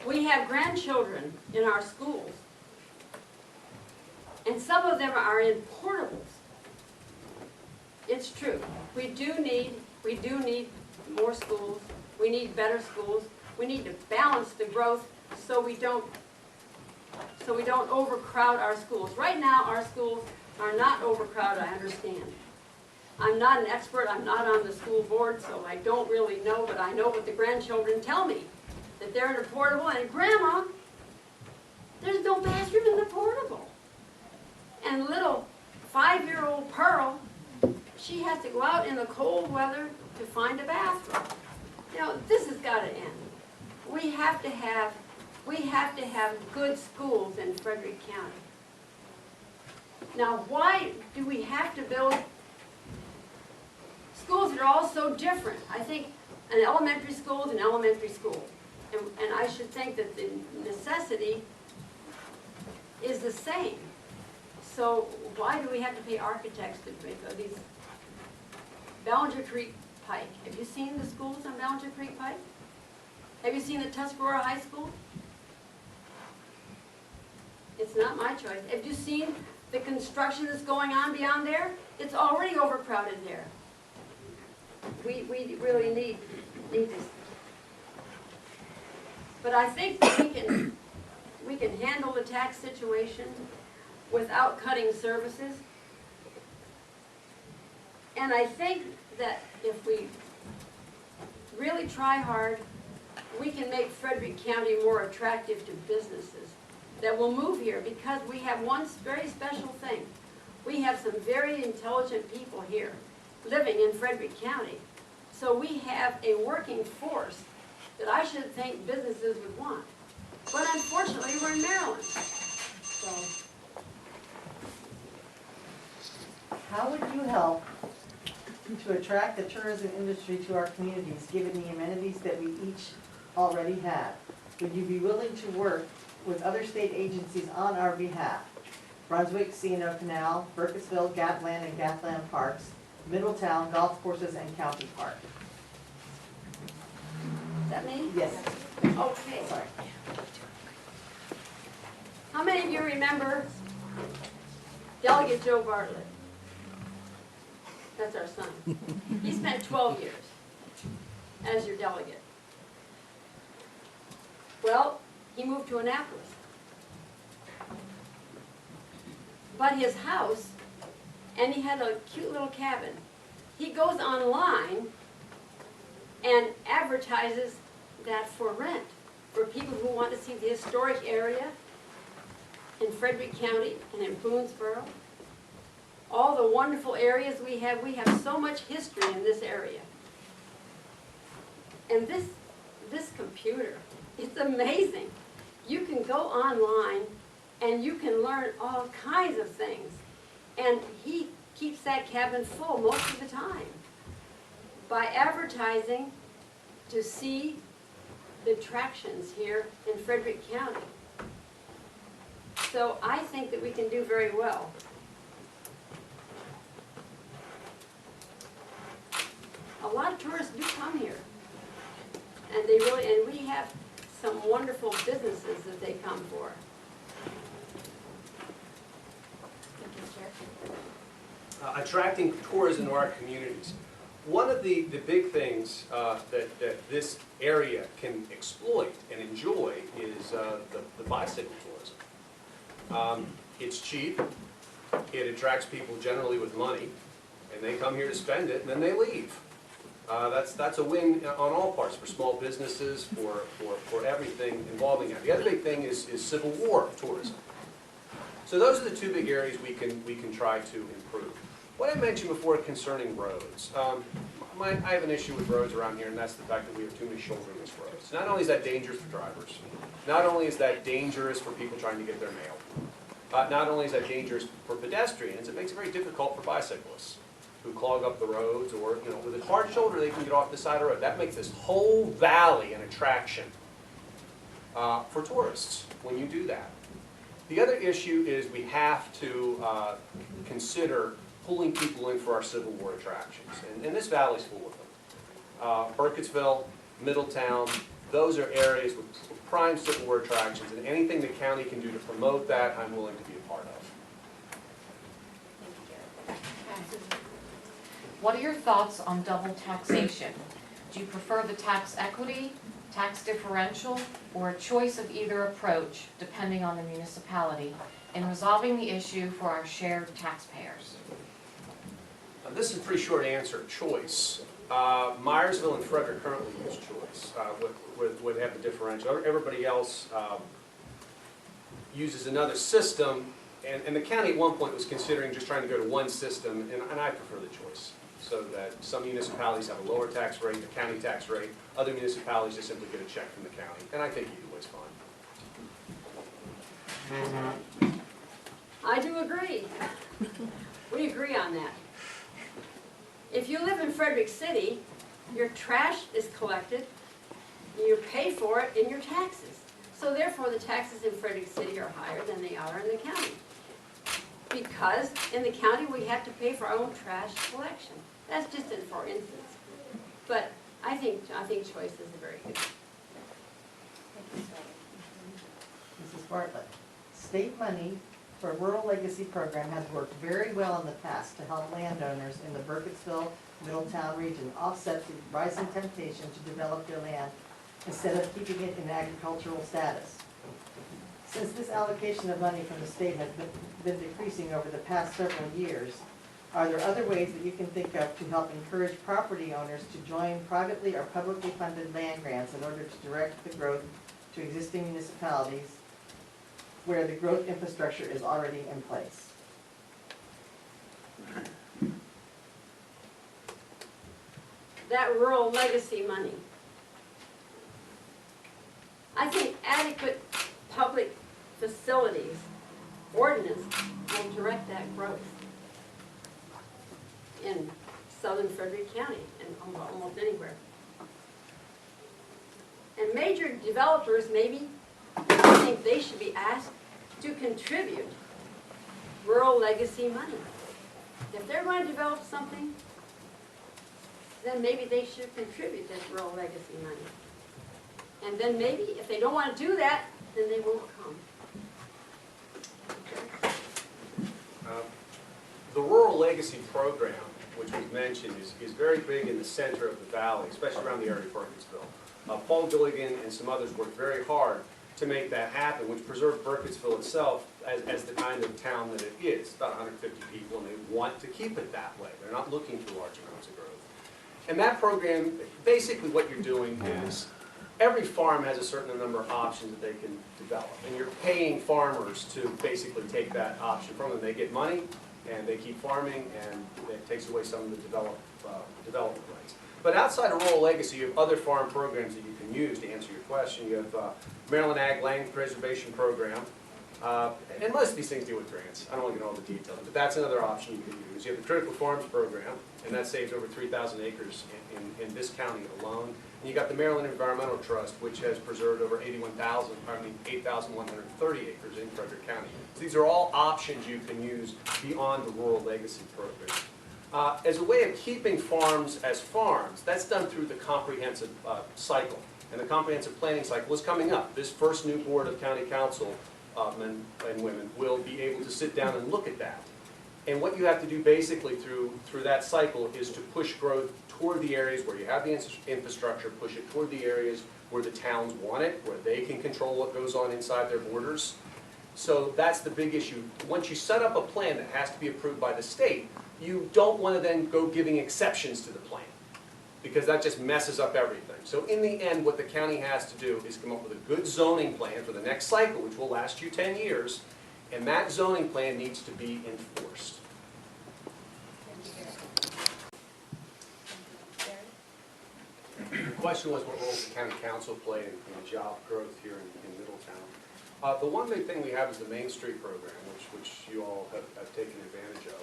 We have grandchildren in our schools, and some of them are in portables. It's true. We do need more schools. We need better schools. We need to balance the growth so we don't overcrowd our schools. Right now, our schools are not overcrowded, I understand. I'm not an expert, I'm not on the school board, so I don't really know, but I know what the grandchildren tell me. That they're in a portable, and Grandma, there's no bathroom in the portable. And little 5-year-old Pearl, she has to go out in the cold weather to find a bathroom. You know, this has got to end. We have to have good schools in Frederick County. Now, why do we have to build schools that are all so different? I think an elementary school is an elementary school. And I should think that the necessity is the same. So why do we have to pay architects to make these? Ballinger Creek Pike. Have you seen the schools on Ballinger Creek Pike? Have you seen the Tuscarora High School? It's not my choice. Have you seen the construction that's going on beyond there? It's already overcrowded there. We really need this. But I think that we can handle the tax situation without cutting services. And I think that if we really try hard, we can make Frederick County more attractive to businesses that will move here, because we have one very special thing. We have some very intelligent people here living in Frederick County. So we have a working force that I should think businesses would want. But unfortunately, we're in Maryland. So, how would you help to attract the tourism industry to our communities, given the amenities that we each already have? Would you be willing to work with other state agencies on our behalf? Brunswick, C&O Canal, Burkittsville, Gatland, and Gatland Parks, Middletown, golf courses, and county park. is that me? Yes. Okay. Sorry. How many of you remember Delegate Joe Bartlett? That's our son. He spent 12 years as your delegate. Well, he moved to Annapolis. But his house, and he had a cute little cabin, he goes online and advertises that for rent, for people who want to see the historic area in Frederick County and in Boonesboro. All the wonderful areas we have so much history in this area. And this computer, it's amazing. You can go online and you can learn all kinds of things. And he keeps that cabin full most of the time by advertising to see the attractions here in Frederick County. So I think that we can do very well. A lot of tourists do come here, and we have some wonderful businesses that they come for. Attracting tourism to our communities. One of the big things that this area can exploit and enjoy is the bicycle tourism. It's cheap, it attracts people generally with money, and they come here to spend it and then they leave. That's a win on all parts, for small businesses, for everything involving that. The other big thing is Civil War tourism. So those are the two big areas we can try to improve. What I mentioned before concerning roads, I have an issue with roads around here, and that's the fact that we have too many shoulderless roads. Not only is that dangerous for drivers, not only is that dangerous for people trying to get their mail, not only is that dangerous for pedestrians, it makes it very difficult for bicyclists who clog up the roads, or with a hard shoulder they can get off the side of the road. That makes this whole valley an attraction for tourists when you do that. The other issue is we have to consider pulling people in for our Civil War attractions, and this valley's full of them. Burkittsville, Middletown, those are areas with prime Civil War attractions, and anything the county can do to promote that, I'm willing to be a part of. What are your thoughts on double taxation? Do you prefer the tax equity, tax differential, or a choice of either approach, depending on the municipality, in resolving the issue for our shared taxpayers? This is a pretty short answer, choice. Myersville and Frederick currently use choice, would have a differential. Everybody else uses another system, and the county at one point was considering just trying to go to one system, and I prefer the choice. So that some municipalities have a lower tax rate, a county tax rate, other municipalities just simply get a check from the county, and I think either way's fine. I do agree. We agree on that. If you live in Frederick City, your trash is collected, and you pay for it in your taxes. So therefore, the taxes in Frederick City are higher than they are in the county. Because in the county, we have to pay for our own trash collection. That's just a for instance. But I think choice is a very good. Mrs. Bartlett, state money for Rural Legacy Program has worked very well in the past to help landowners in the Burkittsville, Middletown region offset the rising temptation to develop their land instead of keeping it in agricultural status. Since this allocation of money from the state has been decreasing over the past several years, are there other ways that you can think of to help encourage property owners to join privately or publicly funded land grants in order to direct the growth to existing municipalities where the growth infrastructure is already in place? That rural legacy money. I think adequate public facilities ordinance will direct that growth in southern Frederick County and almost anywhere. And major developers, maybe, I think they should be asked to contribute rural legacy money. If they're going to develop something, then maybe they should contribute this rural legacy money. And then maybe, if they don't want to do that, then they won't come. The Rural Legacy Program, which we've mentioned, is very big in the center of the valley, especially around the area of Burkittsville. Paul Gilligan and some others worked very hard to make that happen, which preserved Burkittsville itself as the kind of town that it is. About 150 people, and they want to keep it that way. They're not looking for large amounts of growth. And that program, basically what you're doing is, every farm has a certain number of options that they can develop, and you're paying farmers to basically take that option from them. They get money, and they keep farming, and it takes away some of the development rights. But outside of Rural Legacy, you have other farm programs that you can use to answer your question. You have Maryland Ag Land Preservation Program, and most of these things deal with grants. I don't want to get into all the details, but that's another option you can use. You have the Critical Farms Program, and that saves over 3,000 acres in this county alone. And you got the Maryland Environmental Trust, which has preserved over 8,130 acres in Frederick County. So these are all options you can use beyond the Rural Legacy Program. As a way of keeping farms as farms, that's done through the comprehensive cycle. And the comprehensive planning cycle is coming up. This first new board of county council men and women will be able to sit down and look at that. And what you have to do basically through that cycle is to push growth toward the areas where you have the infrastructure, push it toward the areas where the towns want it, where they can control what goes on inside their borders. So that's the big issue. Once you set up a plan that has to be approved by the state, you don't want to then go giving exceptions to the plan, because that just messes up everything. So in the end, what the county has to do is come up with a good zoning plan for the next cycle, which will last you 10 years, and that zoning plan needs to be enforced. The question was, what role does the county council play in job growth here in Middletown? The one big thing we have is the Main Street program, which you all have taken advantage of,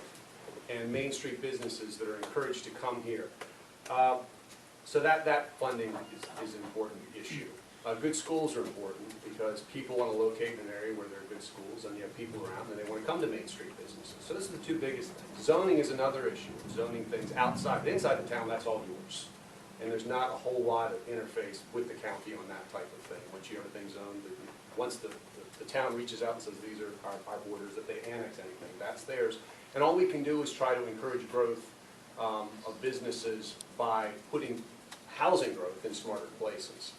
and Main Street businesses that are encouraged to come here. So that funding is an important issue. Good schools are important because people want to locate in an area where there are good schools, and you have people around and they want to come to Main Street businesses. So those are the two biggest things. Zoning is another issue. Zoning things outside, inside the town, that's all yours. And there's not a whole lot of interface with the county on that type of thing. Once you have everything zoned, once the town reaches out and says, these are our borders, if they annex anything, that's theirs. And all we can do is try to encourage growth of businesses by putting housing growth in smarter places.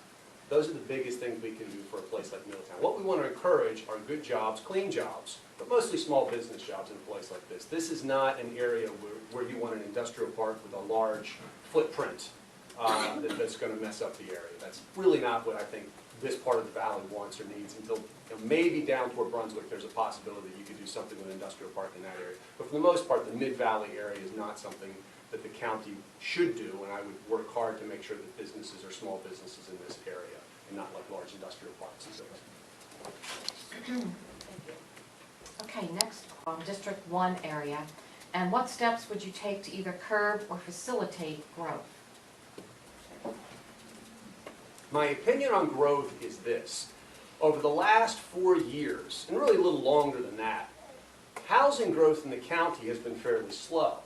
Those are the biggest things we can do for a place like Middletown. What we want to encourage are good jobs, clean jobs, but mostly small business jobs in a place like this. This is not an area where you want an industrial park with a large footprint that's going to mess up the area. That's really not what I think this part of the valley wants or needs until maybe down toward Brunswick there's a possibility you could do something with an industrial park in that area. But for the most part, the mid-valley area is not something that the county should do, and I would work hard to make sure that businesses are small businesses in this area and not like large industrial parks and things. Okay, next, District 1 area. And what steps would you take to either curb or facilitate growth? My opinion on growth is this. Over the last 4 years, and really a little longer than that, housing growth in the county has been fairly slow.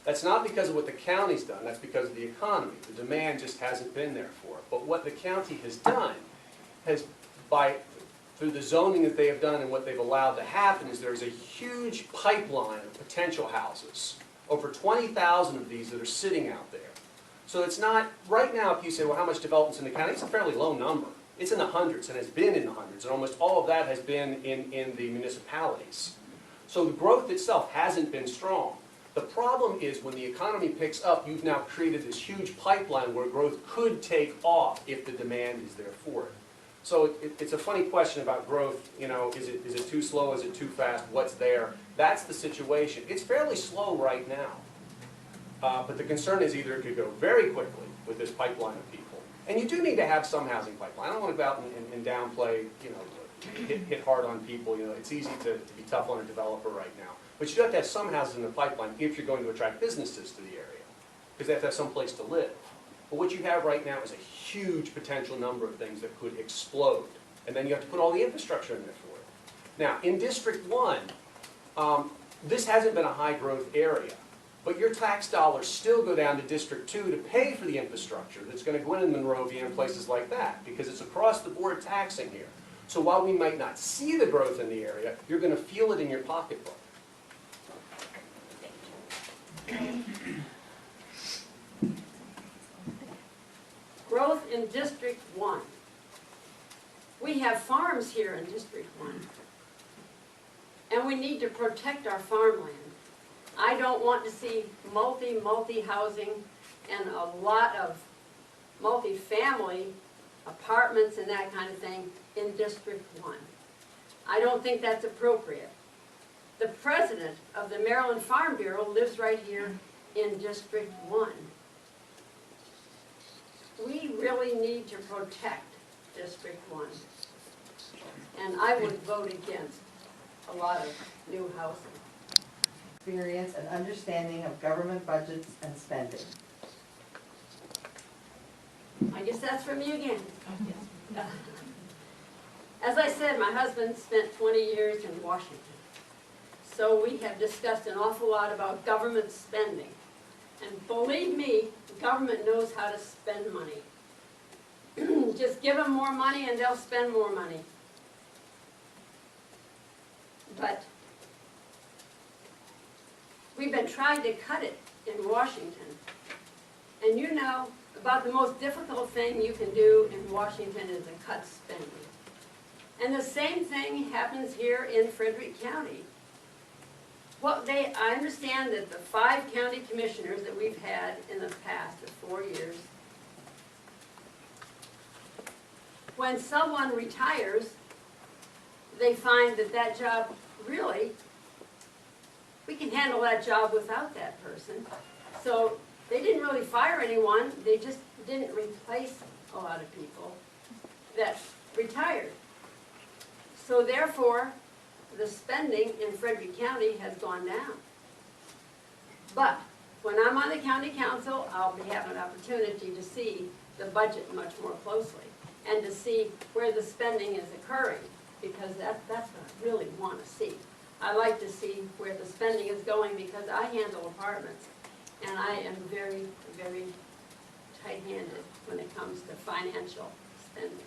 That's not because of what the county's done, that's because of the economy. The demand just hasn't been there for it. But what the county has done has, through the zoning that they have done and what they've allowed to happen, is there's a huge pipeline of potential houses. Over 20,000 of these that are sitting out there. So it's not, right now if you say, well, how much development's in the county, it's a fairly low number. It's in the hundreds and has been in the hundreds, and almost all of that has been in the municipalities. So the growth itself hasn't been strong. The problem is when the economy picks up, you've now created this huge pipeline where growth could take off if the demand is there for it. So it's a funny question about growth, you know, is it too slow, is it too fast, what's there? That's the situation. It's fairly slow right now. But the concern is either it could go very quickly with this pipeline of people. And you do need to have some housing pipeline. I don't want to go out and downplay, you know, hit hard on people. You know, it's easy to be tough on a developer right now. But you do have to have some houses in the pipeline if you're going to attract businesses to the area. Because they have to have some place to live. But what you have right now is a huge potential number of things that could explode. And then you have to put all the infrastructure in there for it. Now, in District 1, this hasn't been a high growth area. But your tax dollars still go down to District 2 to pay for the infrastructure that's going to go in Monrovia and places like that, because it's across the board taxing here. So while we might not see the growth in the area, you're going to feel it in your pocketbook. Growth in District 1. We have farms here in District 1. And we need to protect our farmland. I don't want to see multi-housing and a lot of multi-family apartments and that kind of thing in District 1. I don't think that's appropriate. The president of the Maryland Farm Bureau lives right here in District 1. We really need to protect District 1. And I would vote against a lot of new housing. Experience and understanding of government budgets and spending. I guess that's for me again. As I said, my husband spent 20 years in Washington. So we have discussed an awful lot about government spending. And believe me, the government knows how to spend money. Just give them more money and they'll spend more money. But we've been trying to cut it in Washington. And you know, about the most difficult thing you can do in Washington is to cut spending. And the same thing happens here in Frederick County. I understand that the 5 county commissioners that we've had in the past, the 4 years, when someone retires, they find that that job really, we can handle that job without that person. So they didn't really fire anyone, they just didn't replace a lot of people that retired. So therefore, the spending in Frederick County has gone down. But when I'm on the county council, I'll be having an opportunity to see the budget much more closely and to see where the spending is occurring, because that's what I really want to see. I like to see where the spending is going because I handle apartments and I am very, very tight-handed when it comes to financial spending.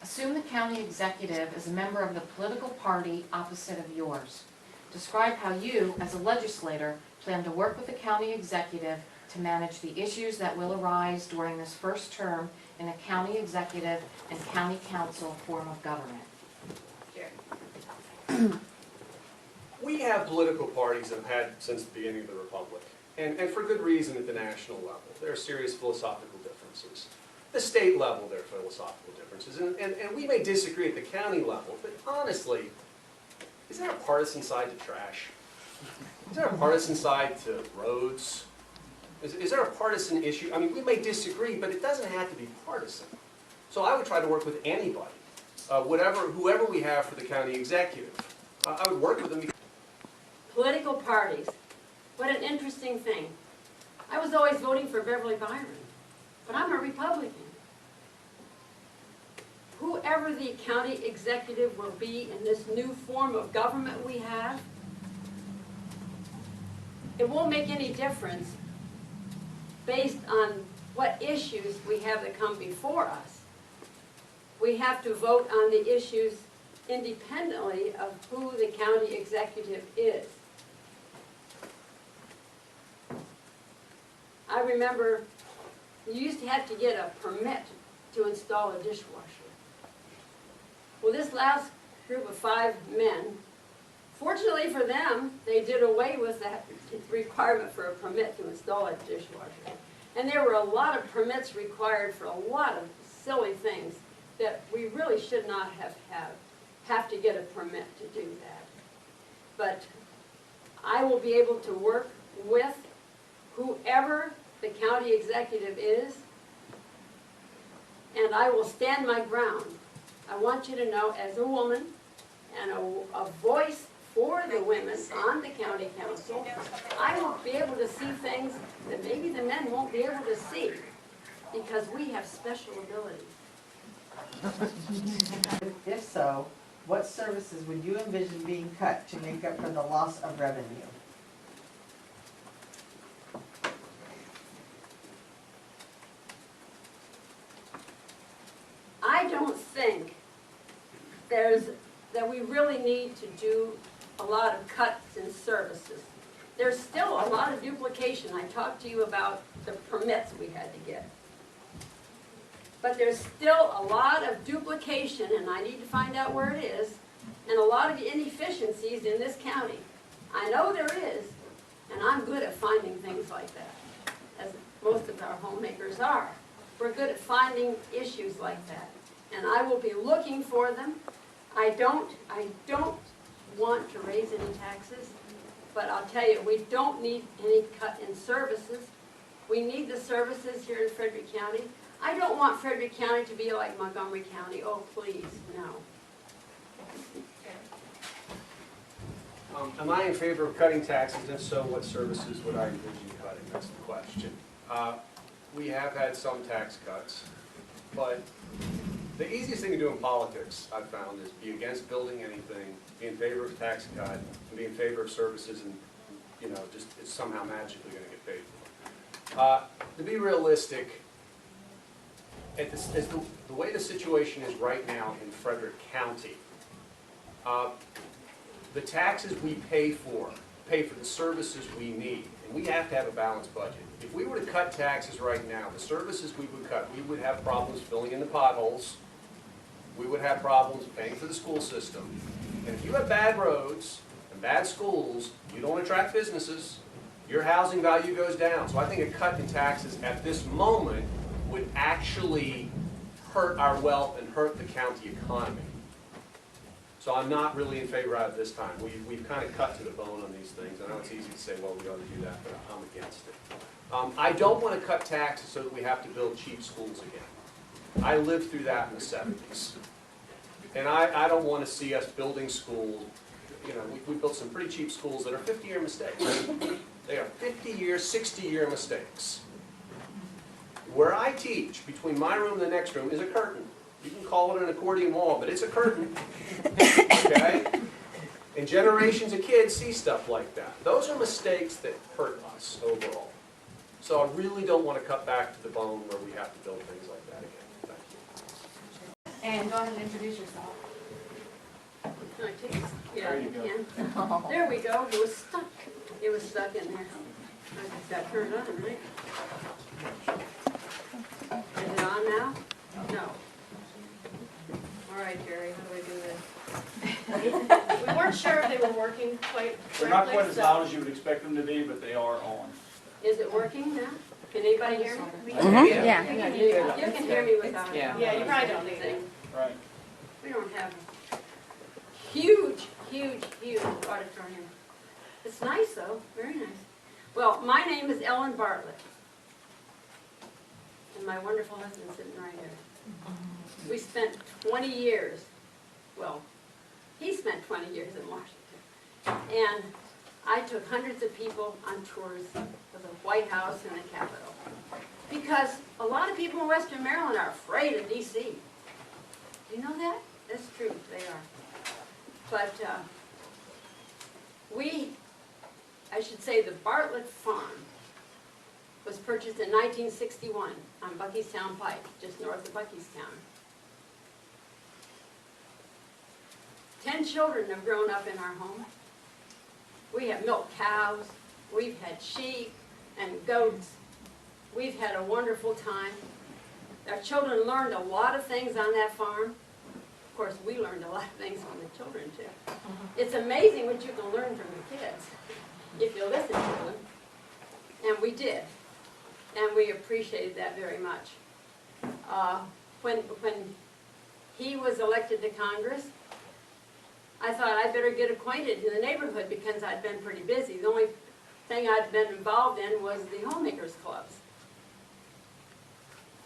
Assume the county executive is a member of the political party opposite of yours. Describe how you, as a legislator, plan to work with the county executive to manage the issues that will arise during this first term in a county executive and county council form of government. We have political parties that have had since the beginning of the Republic, and for good reason at the national level. There are serious philosophical differences. The state level, there are philosophical differences, and we may disagree at the county level, but honestly, is there a partisan side to trash? Is there a partisan side to roads? Is there a partisan issue? I mean, we may disagree, but it doesn't have to be partisan. So I would try to work with anybody, whoever we have for the county executive. I would work with them. Political parties, what an interesting thing. I was always voting for Beverly Byron, but I'm a Republican. Whoever the county executive will be in this new form of government we have, it won't make any difference based on what issues we have that come before us. We have to vote on the issues independently of who the county executive is. I remember you used to have to get a permit to install a dishwasher. Well, this last group of 5 men, fortunately for them, they did away with that requirement for a permit to install a dishwasher. And there were a lot of permits required for a lot of silly things that we really should not have to get a permit to do that. But I will be able to work with whoever the county executive is, and I will stand my ground. I want you to know, as a woman and a voice for the women on the county council, I will be able to see things that maybe the men won't be able to see, because we have special abilities. If so, what services would you envision being cut to make up for the loss of revenue? I don't think that we really need to do a lot of cuts in services. There's still a lot of duplication. I talked to you about the permits we had to get. But there's still a lot of duplication, and I need to find out where it is, and a lot of inefficiencies in this county. I know there is, and I'm good at finding things like that, as most of our homemakers are. We're good at finding issues like that, and I will be looking for them. I don't want to raise any taxes, but I'll tell you, we don't need any cut in services. We need the services here in Frederick County. I don't want Frederick County to be like Montgomery County. Oh, please, no. Am I in favor of cutting taxes? If so, what services would I envision cutting? That's the question. We have had some tax cuts, but the easiest thing to do in politics, I've found, is be against building anything, be in favor of a tax cut, and be in favor of services, and just it's somehow magically going to get paid for. To be realistic, as the way the situation is right now in Frederick County, the taxes we pay for the services we need, and we have to have a balanced budget. If we were to cut taxes right now, the services we would cut, we would have problems filling in the potholes, we would have problems paying for the school system. And if you have bad roads and bad schools, you don't attract businesses, your housing value goes down. So I think a cut in taxes at this moment would actually hurt our wealth and hurt the county economy. So I'm not really in favor of it this time. We've kind of cut to the bone on these things. I know it's easy to say, well, we ought to do that, but I'm against it. I don't want to cut taxes so that we have to build cheap schools again. I lived through that in the 70s. And I don't want to see us building schools. We built some pretty cheap schools that are 50-year mistakes. They are 50-year, 60-year mistakes. Where I teach, between my room and the next room, is a curtain. You can call it an accordion wall, but it's a curtain. Okay? And generations of kids see stuff like that. Those are mistakes that hurt us overall. So I really don't want to cut back to the bone where we have to build things like that again. Thank you. And go ahead and introduce yourself. Can I take this? Yeah, There you you go. can. There we go, it was stuck. It was stuck in there. I just got turned on, right? Is it on now? No. All right, Jerry, how do I do this? We weren't sure if they were working quite They're not correctly, quite as so- loud as you would expect them to be, but they are on. Is it working now? Can anybody hear me? Yeah. You can hear me without. Yeah. Yeah, you probably don't need it. Right. We don't have a huge auditorium. It's nice though, very nice. Well, my name is Ellen Bartlett. And my wonderful husband's sitting right here. We spent 20 years, well, he spent 20 years in Washington. And I took hundreds of people on tours of the White House and the Capitol. Because a lot of people in Western Maryland are afraid of DC. Do you know that? That's true, they are. But I should say the Bartlett Farm was purchased in 1961 on Buckystown Pike, just north of Buckystown. 10 children have grown up in our home. We have milked cows, we've had sheep and goats. We've had a wonderful time. Our children learned a lot of things on that farm. Of course, we learned a lot of things from the children too. It's amazing what you can learn from the kids if you listen to them. And we did. And we appreciated that very much. When he was elected to Congress, I thought I'd better get acquainted in the neighborhood because I'd been pretty busy. The only thing I'd been involved in was the homemakers clubs.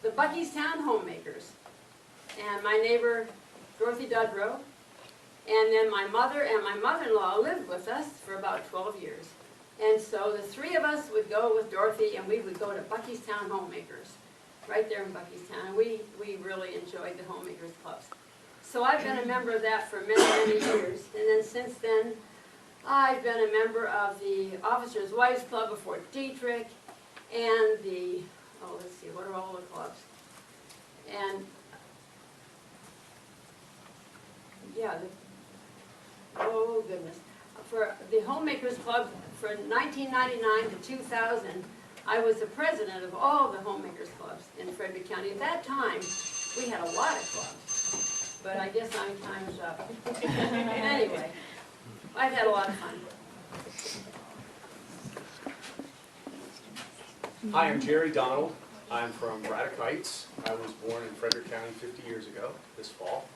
The Buckystown Homemakers, and my neighbor Dorothy Dudrow, and then my mother and my mother-in-law lived with us for about 12 years. And so the three of us would go with Dorothy and we would go to Buckystown Homemakers, right there in Buckystown. And we really enjoyed the homemakers clubs. So I've been a member of that for many, many years. And then since then, I've been a member of the Officers' Wives Club of Fort Detrick and the, let's see, what are all the clubs? And, yeah, oh goodness. For the Homemakers Club, from 1999 to 2000, I was the president of all the Homemakers Clubs in Frederick County. At that time, we had a lot of clubs, but I guess I'm time's up. Anyway, I've had a lot of fun. Hi, I'm Jerry Donald. I'm from Braddock Heights. I was born in Frederick County 50 years ago, this fall.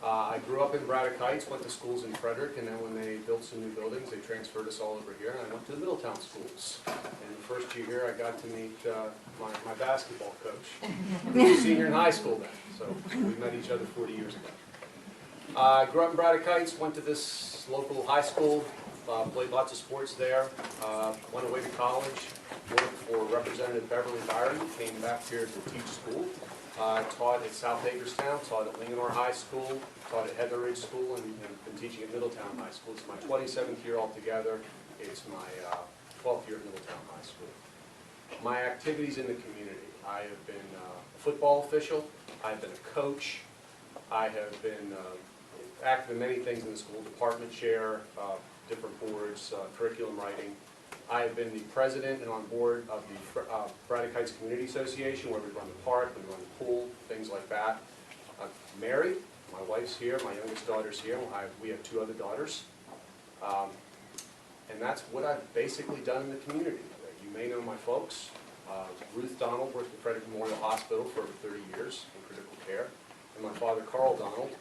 I grew up in Braddock Heights, went to schools in Frederick, and then when they built some new buildings, they transferred us all over here, and I went to the Middletown schools. And the first year here, I got to meet my basketball coach. He was a senior in high school then, so we met each other 40 years ago. I grew up in Braddock Heights, went to this local high school, played lots of sports there, went away to college, worked for Representative Beverly Byron, came back here to teach school. Taught at South Hagerstown, taught at Linganore High School, taught at Heather Ridge School, and been teaching at Middletown High School. It's my 27th year altogether. It's my 12th year at Middletown High School. My activities in the community. I have been a football official. I've been a coach. I have been active in many things in the school, department chair, different boards, curriculum writing. I have been the president and on board of the Braddock Heights Community Association, where we run the park, we run the pool, things like that. I'm married. My wife's here. My youngest daughter's here. We have two other daughters. And that's what I've basically done in the community. You may know my folks. Ruth Donald worked at Frederick Memorial Hospital for over 30 years in critical care. And my father, Carl Donald,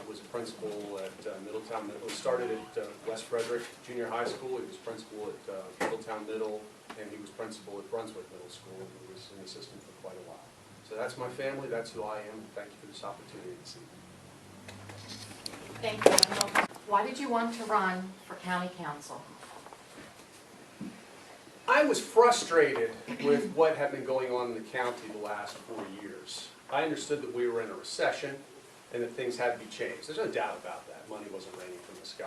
was a principal at Middletown Middle. He started at West Frederick Junior High School. He was principal at Middletown Middle, and he was principal at Brunswick Middle School, and he was an assistant for quite a while. So that's my family, that's who I am. Thank you for this opportunity this evening. Thank you. Why did you want to run for county council? I was frustrated with what had been going on in the county the last 4 years. I understood that we were in a recession and that things had to be changed. There's no doubt about that. Money wasn't raining from the sky.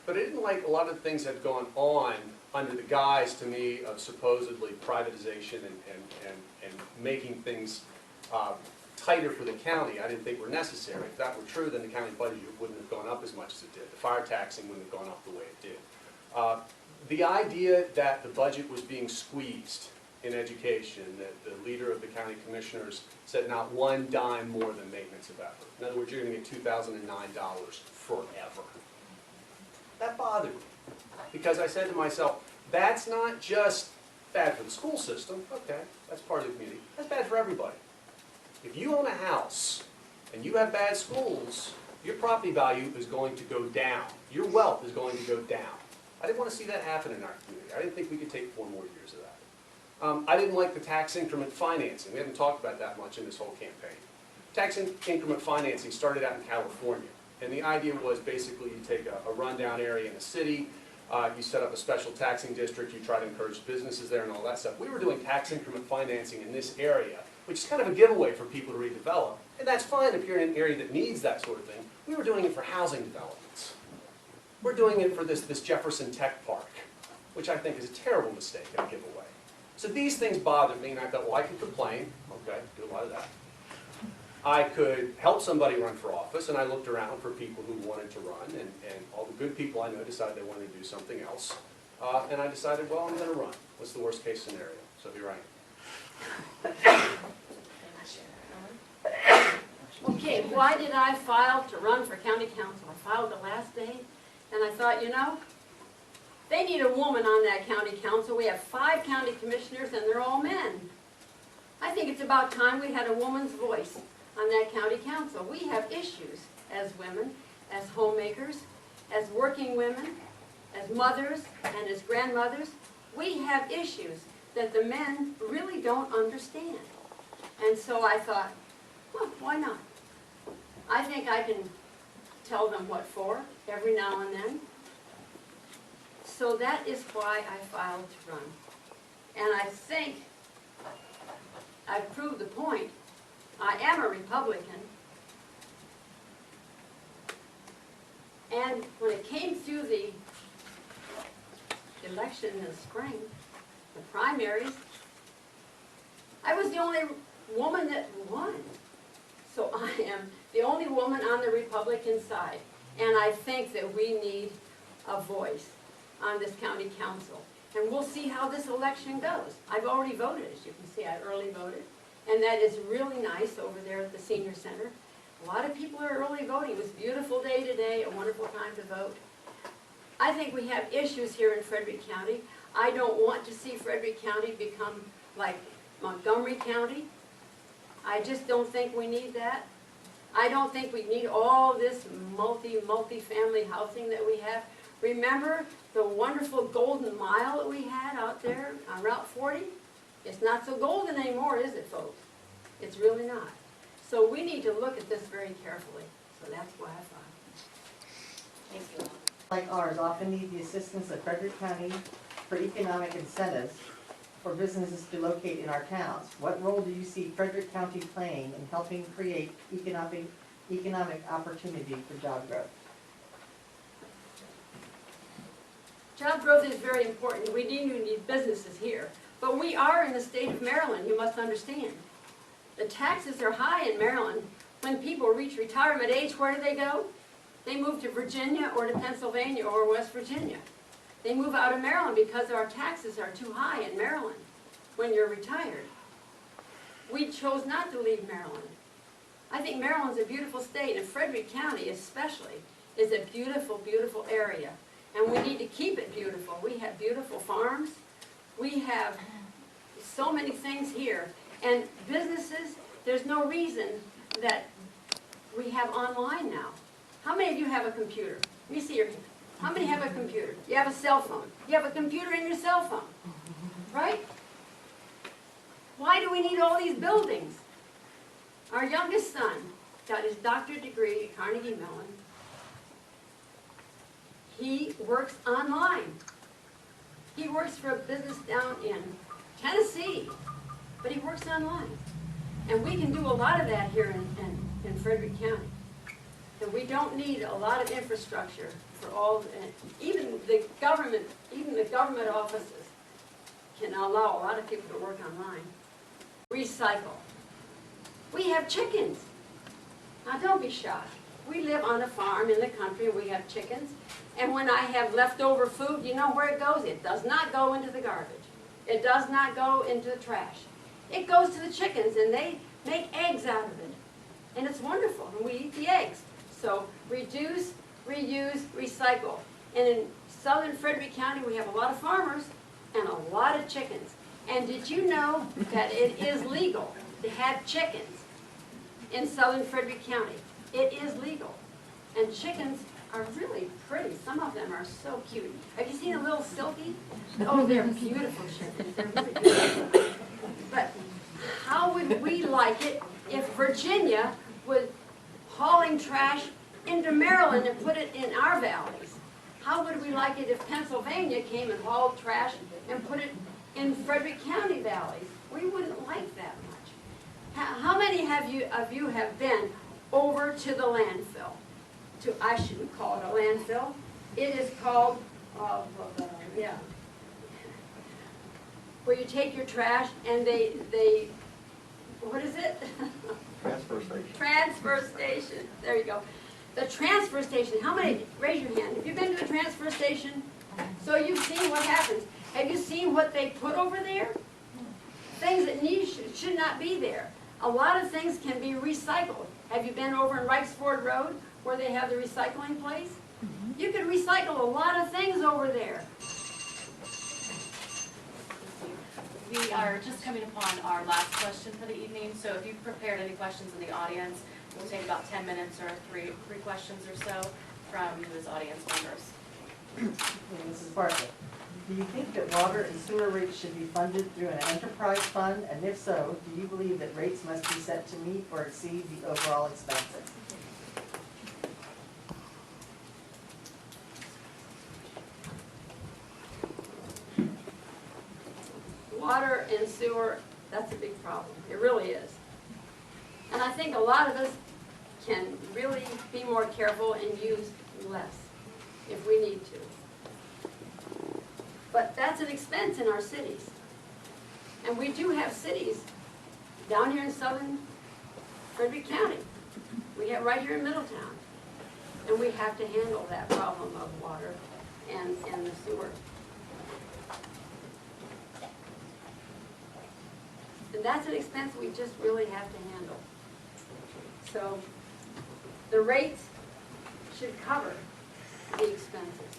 But I didn't like a lot of the things that had gone on under the guise, to me, of supposedly privatization and making things tighter for the county. I didn't think were necessary. If that were true, then the county budget wouldn't have gone up as much as it did. The fire taxing wouldn't have gone up the way it did. The idea that the budget was being squeezed in education, that the leader of the county commissioners said not one dime more than maintenance of effort. In other words, you're going to get $2,009 forever. That bothered me, because I said to myself, that's not just bad for the school system, okay, that's part of the community, that's bad for everybody. If you own a house and you have bad schools, your property value is going to go down. Your wealth is going to go down. I didn't want to see that happen in our community. I didn't think we could take 4 more years of that. I didn't like the tax increment financing. We haven't talked about that much in this whole campaign. Tax increment financing started out in California. And the idea was basically you take a rundown area in a city, you set up a special taxing district, you try to encourage businesses there and all that stuff. We were doing tax increment financing in this area, which is kind of a giveaway for people to redevelop. And that's fine if you're in an area that needs that sort of thing. We were doing it for housing developments. We're doing it for this Jefferson Tech Park, which I think is a terrible mistake and a giveaway. So these things bothered me, and I thought, well, I could complain. Okay, do a lot of that. I could help somebody run for office, and I looked around for people who wanted to run, and all the good people I know decided they wanted to do something else. And I decided, well, I'm going to run. What's the worst case scenario? So here I am. Okay, why did I file to run for county council? I filed the last day, and I thought, you know, they need a woman on that county council. We have 5 county commissioners, and they're all men. I think it's about time we had a woman's voice on that county council. We have issues as women, as homemakers, as working women, as mothers, and as grandmothers. We have issues that the men really don't understand. And so I thought, well, why not? I think I can tell them what for every now and then. So that is why I filed to run. And I think I've proved the point. I am a Republican. And when it came through the election in the spring, the primaries, I was the only woman that won. So I am the only woman on the Republican side. And I think that we need a voice on this county council. And we'll see how this election goes. I've already voted, as you can see, I early voted. And that is really nice over there at the senior center. A lot of people are early voting. It was a beautiful day today, a wonderful time to vote. I think we have issues here in Frederick County. I don't want to see Frederick County become like Montgomery County. I just don't think we need that. I don't think we need all this multi-family housing that we have. Remember the wonderful Golden Mile that we had out there on Route 40? It's not so golden anymore, is it, folks? It's really not. So we need to look at this very carefully. So that's why I filed. Thank you. Like ours often need the assistance of Frederick County for economic incentives for businesses to locate in our towns. What role do you see Frederick County playing in helping create economic opportunity for job growth? Job growth is very important. We need businesses here. But we are in the state of Maryland, you must understand. The taxes are high in Maryland. When people reach retirement age, where do they go? They move to Virginia or to Pennsylvania or West Virginia. They move out of Maryland because our taxes are too high in Maryland when you're retired. We chose not to leave Maryland. I think Maryland's a beautiful state, and Frederick County especially is a beautiful, beautiful area. And we need to keep it beautiful. We have beautiful farms. We have so many things here. And businesses, there's no reason that we have online now. How many of you have a computer? Let me see your hand. How many have a computer? You have a cell phone. You have a computer in your cell phone, right? Why do we need all these buildings? Our youngest son got his doctorate degree at Carnegie Mellon. He works online. He works for a business down in Tennessee, but he works online. And we can do a lot of that here in Frederick County. And we don't need a lot of infrastructure for all, even the government offices can allow a lot of people to work online. Recycle. We have chickens. Now, don't be shocked. We live on a farm in the country, and we have chickens. And when I have leftover food, you know where it goes? It does not go into the garbage. It does not go into the trash. It goes to the chickens, and they make eggs out of it. And it's wonderful, and we eat the eggs. So reduce, reuse, recycle. And in southern Frederick County, we have a lot of farmers and a lot of chickens. And did you know that it is legal to have chickens in southern Frederick County? It is legal. And chickens are really pretty. Some of them are so cute. Have you seen a little silky? Oh, they're beautiful chickens. They're really beautiful. But how would we like it if Virginia was hauling trash into Maryland and put it in our valleys? How would we like it if Pennsylvania came and hauled trash and put it in Frederick County valleys? We wouldn't like that much. How many of you have been over to the landfill? I shouldn't call it a landfill. It is called, where you take your trash and they what is it? Transfer station. Transfer station. There you go. The transfer station. How many? Raise your hand. Have you been to a transfer station? So you've seen what happens. Have you seen what they put over there? Things that should not be there. A lot of things can be recycled. Have you been over in Wrights Ford Road where they have the recycling place? You can recycle a lot of things over there. We are just coming upon our last question for the evening, so if you've prepared any questions in the audience, we'll take about 10 minutes or three questions or so from you as audience members. Mrs. Bartlett, do you think that water and sewer rates should be funded through an enterprise fund? And if so, do you believe that rates must be set to meet or exceed the overall expenses? Water and sewer, that's a big problem. It really is. And I think a lot of us can really be more careful and use less if we need to. But that's an expense in our cities. And we do have cities down here in southern Frederick County. We have right here in Middletown. And we have to handle that problem of water and the sewer. And that's an expense we just really have to handle. So the rates should cover the expenses.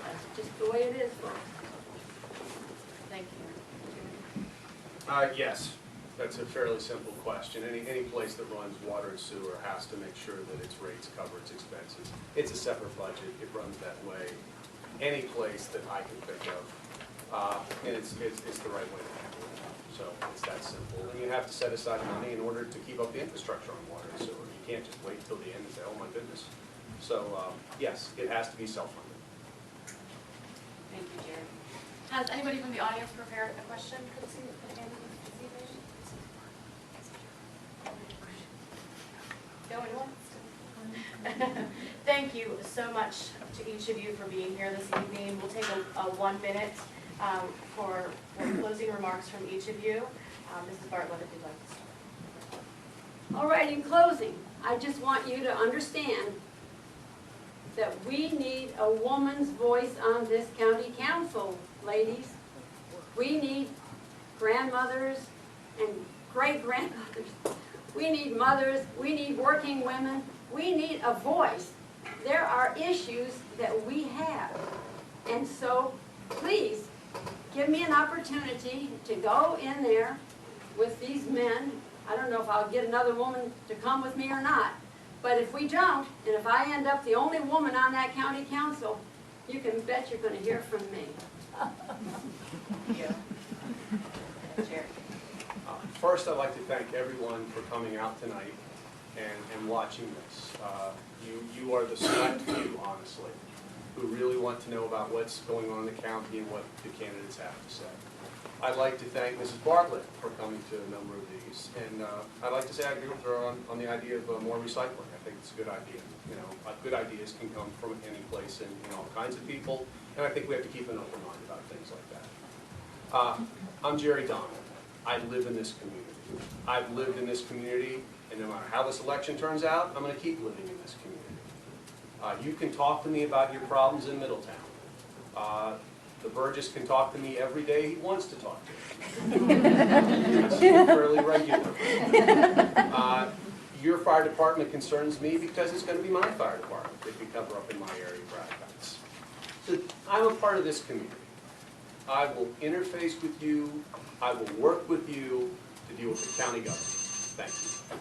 That's just the way it is, folks. Thank you. Yes, that's a fairly simple question. Any place that runs water and sewer has to make sure that its rates cover its expenses. It's a separate budget, it runs that way. Any place that I can think of, and it's the right way to handle it. So it's that simple. And you have to set aside money in order to keep up the infrastructure on water and sewer. You can't just wait until the end and say, oh my goodness. So yes, it has to be self-funded. Thank you, Jerry. Has anybody from the audience prepared a question for this evening? Going once? Thank you so much to each of you for being here this evening. We'll take a 1 minute for closing remarks from each of you. Mrs. Bartlett, if you'd like to start. All right, in closing, I just want you to understand that we need a woman's voice on this county council, ladies. We need grandmothers and great-grandmothers. We need mothers. We need working women. We need a voice. There are issues that we have. And so, please, give me an opportunity to go in there with these men. I don't know if I'll get another woman to come with me or not. But if we don't, and if I end up the only woman on that county council, you can bet you're going to hear from me. Thank you. Jerry. First, I'd like to thank everyone for coming out tonight and watching this. You are the select few, honestly, who really want to know about what's going on in the county and what the candidates have to say. I'd like to thank Mrs. Bartlett for coming to a number of these. And I'd like to say I agree with her on the idea of more recycling. I think it's a good idea. You know, good ideas can come from any place and all kinds of people. And I think we have to keep an open mind about things like that. I'm Jerry Donald. I live in this community. I've lived in this community, and no matter how this election turns out, I'm going to keep living in this community. You can talk to me about your problems in Middletown. The Burgess can talk to me every day he wants to talk to me. I see him fairly regularly. Your fire department concerns me because it's going to be my fire department if we cover up in my area of Braddock Heights. So I'm a part of this community. I will interface with you. I will work with you to deal with the county government. Thank you.